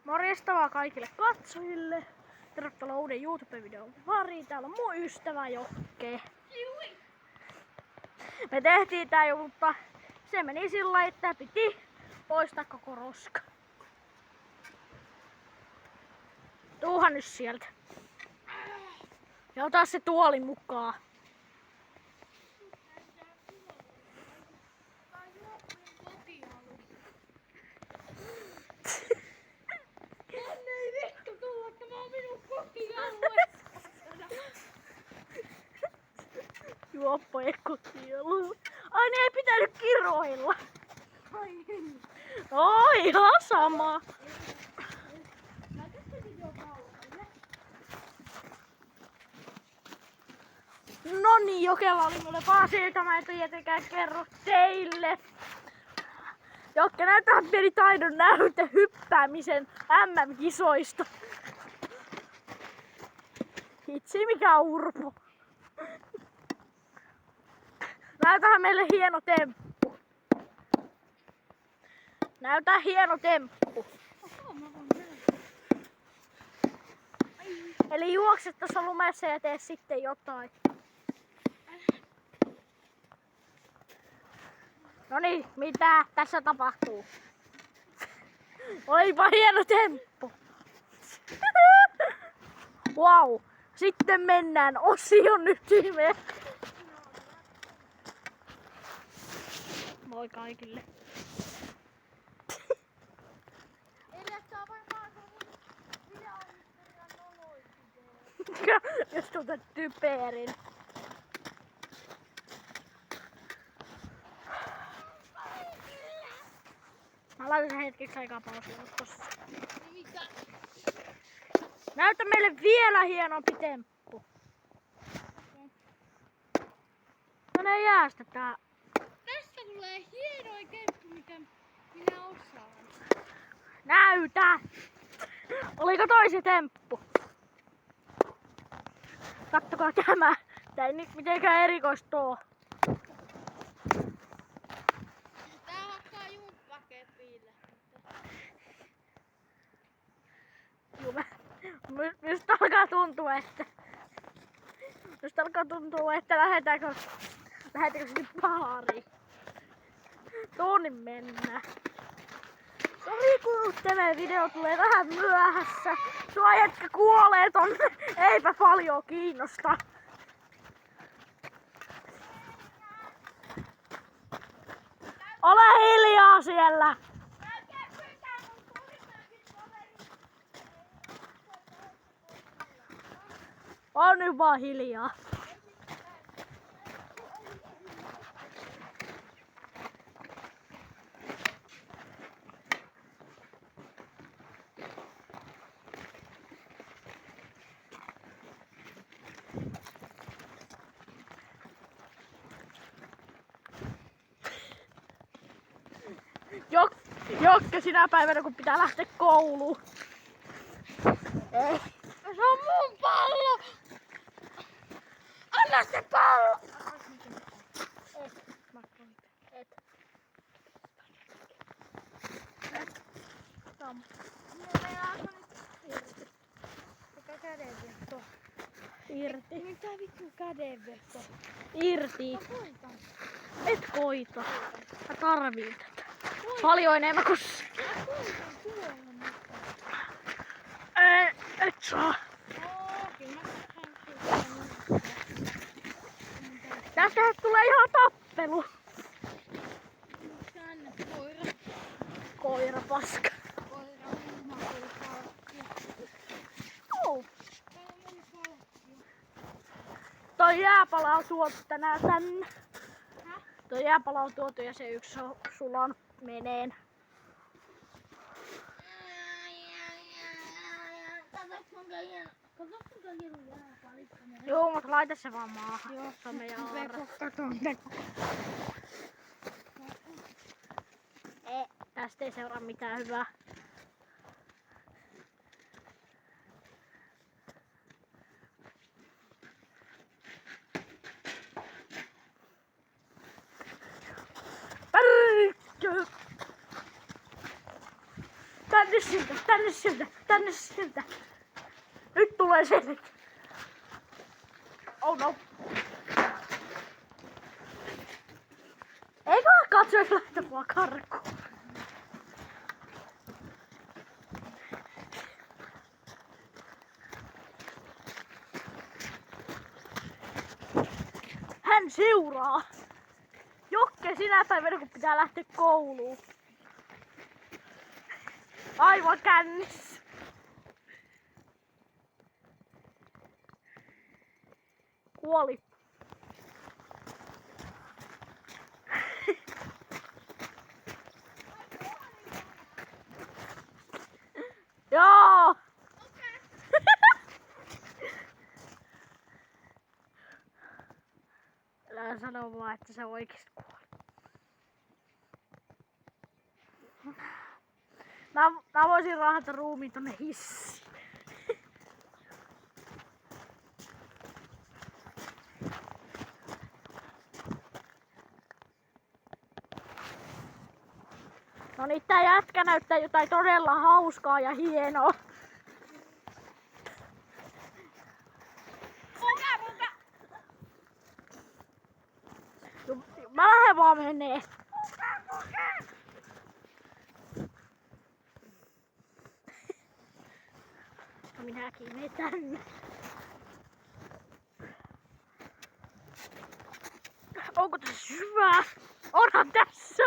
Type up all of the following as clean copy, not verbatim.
Morjesta vaan kaikille katsojille. Tervetuloa uuden YouTube-videon pariin. Täällä on mun ystävä Jokke. Me tehtiin tää jo, mutta se meni sillä, että piti poistaa koko roska. Tuuhan nyt sieltä. Ja ota se tuoli mukaan. Juoppojen kotialu. Ai niin ei pitänyt kiroilla. Oi ihan sama. Noniin, Jokella oli mulle vaan siitä, mä en tietenkään kerro teille. Jokke näyttää pieni taidon näyte hyppäämisen MM-kisoista. Hitsi mikä urpo. Näytähän meille hieno temppu. Näytä hieno temppu. Eli juokse tuossa lumessa ja tee sitten jotain. Noniin, mitä tässä tapahtuu? Olipa hieno temppu. Wow. Sitten mennään osion ytimeen. Moi kaikille. Jos tuota typerin. Mä laitan sen hetkeksi aikaa pausille tossa. Näytä meille vielä hienompi temppu. No ei jäästä tää. Tästä tulee hienoin temppu, mikä minä osaan. Näytä! Oliko toi se temppu? Kattokaa tämä. Tää ei nyt mitenkään erikoista oo. Tää hakkaa jumppakepille. Minusta alkaa tuntua, että lähdetäänkö sitten baariin. Tuonne mennään. Sori kun tämä video tulee vähän myöhässä. Tuo jätkä kuolee tonne. Eipä paljon kiinnosta. Ole hiljaa siellä. On nyt vaan hiljaa. Jokke sinä päivänä kun pitää lähteä kouluun. Ei. Se on mun pallo! Anna se pallo! Et. Tam. Mikä kädenveto? Irti. Mitä vittu kädenveto? Irti. Mä koitan. Et koita. Mä tarviin tätä. Paljon enemmän kuin Mä koitan tuolla mukaan. Et saa. Kyllä mä saan Tästä tulee ihan tappelu. tänne koira. Koira paska. Koira on palkkia. Oh. Täällä on mun palkkia. Toi jääpala on tuotu tänään tänne. Häh? Toi jääpala on tuotu ja se yksi on sulan meneen. Kato kuinka hieno jääpalikka. Joo, mutta laita se vaan maahan. Joo. Se on meidän aarre. Katon. Tästä ei seuraa mitään hyvää. Tänne siltä, tänne siltä, tänne siltä. Nyt tulee selkä. Oh no. Eikö katsois lähteä mua karkuun? Hän seuraa. Jokke sinä päivänä kun pitää lähteä kouluun. Aivan kännissä. Kuoli. Joo. Älä sano vaan, että sä oikeesti kuoli. Mä voisin raahata ruumiin tonne hissiin. No niin, tää jätkä näyttää jotain todella hauskaa ja hienoa. Mä lähden vaan menee. No minäkin menen tänne. Onko tässä hyvää? Onhan tässä!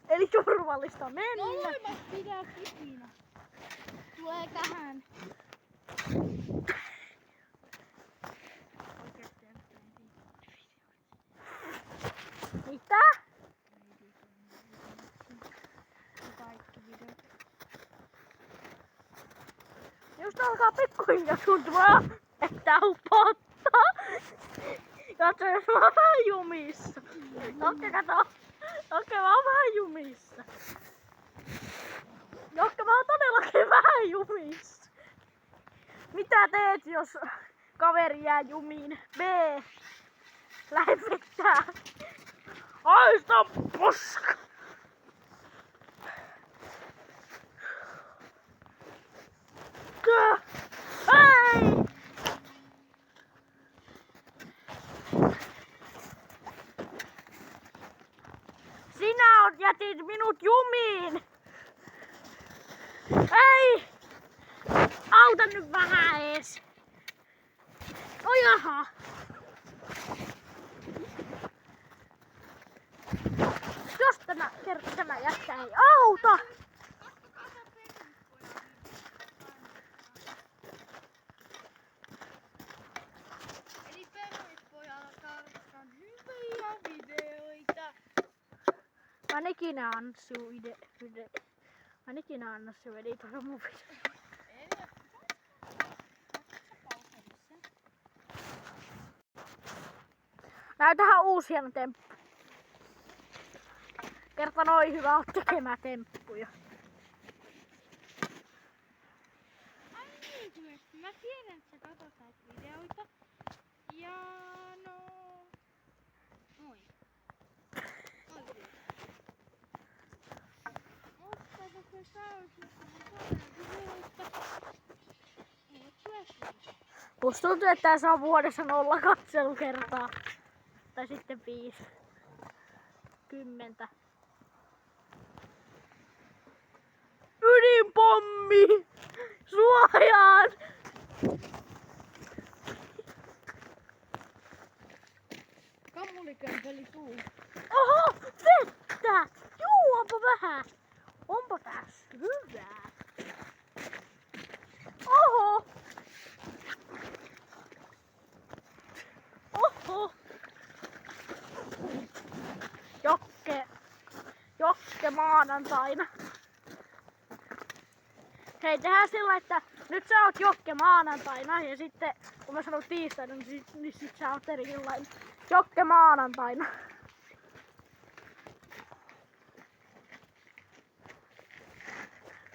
Eli turvallista mennä. Molemmat pitää kipinä. Tulee tähän. Mitä? Kaikki videot. Just alkaa pikkuhiljaa tuntua, että upottaa. Katso, jos mä oon vähän jumissa. Jokke, kato. Jokke, mä oon vähän jumissa. Jokke, mä oon todellakin vähän jumissa. Mitä teet, jos kaveri jää jumiin? B. Lähde vetää. Haista poska! Hei! Sinä jätit minut jumiin! Ei! Auta nyt vähän ees! No jaha! Jos tämä jätkä ei auta! Eli perhepojalla tarvitaan hyviä videoita. Mä en ikinä anna sun editoida mun videoita. Näytähän uusi hieno temppu. Kerta noin hyvä oot tekemään temppuja. Ai niin, mä tiedän, että sä katot näitä videoita. Ja no... Noin. Oikein. Mutta tässä sausussa on videoita. Ei ole. Musta tuntuu, että tää saa vuodessa 0 katselukertaa. Tai sitten 5. 10. Ydinpommi! Suojaan! Kammulikömpeli tuu. Oho! Vettä! Juopa vähän! Onpa tässä hyvää! Oho! Oho! Jokke maanantaina. Hei, tehdään sillä, että nyt sä oot Jokke maanantaina ja sitten kun mä sanon tiistaina, niin sit sä oot erilainen. Jokke maanantaina.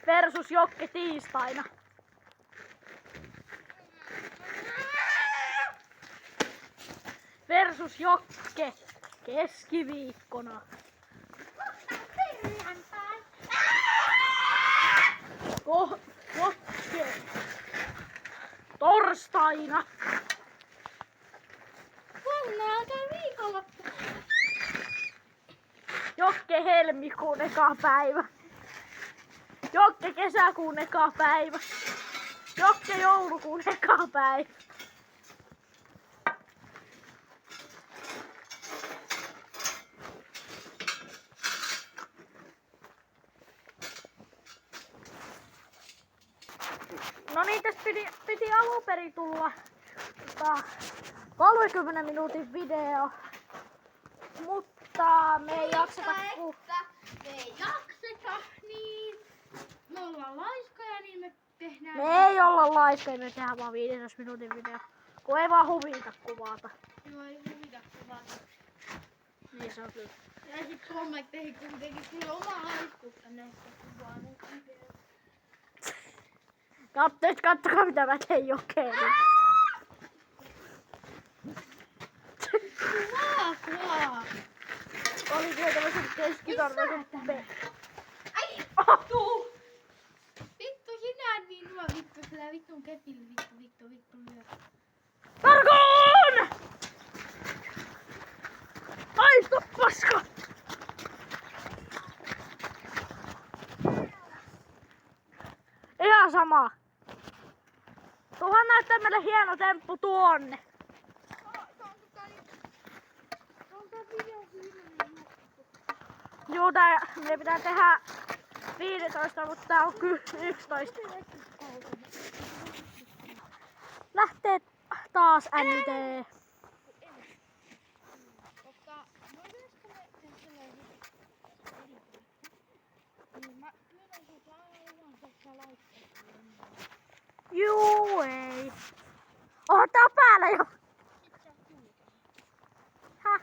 Versus Jokke tiistaina. Versus Jokke keskiviikkona. Perjantai. aina. Huomenna alkaa viikonloppu. Jokke helmikuun eka päivä. Jokke kesäkuun eka päivä. Jokke joulukuun eka päivä. No niin, tästä piti alunperin tulla 30 minuutin video. Mutta me ei jakseta Me ei jakseta, niin me ollaan laiskoja, niin me tehdään... Me ei olla laiskoja, me tehdään vaan 15 minuutin video. Kun ei vaan huvita kuvata. Joo, ei huvita kuvata. Niin se on kyllä. Ja sit kommentteihin kuitenkin kyllä oma laiskuutta näistä kuvaa nyt video. Kattokaa mitä mä tein Jokeen. Kuvaa! Oli kyllä tämmösen keskisormeisen Ai! Tuu! Vittu sinä niin nuo vittu sillä vittun kepillä vittu lyö. Tarkoon! Haistu paska! Ihan sama. Tuohan näyttää meille hieno temppu tuonne. Juu, meidän pitää tehdä 15, mutta tää on kyllä 11. Lähtee taas NT. Juu, ei. Oho, tää on päällä jo. Häh?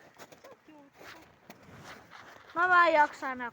No mä en jaksa enää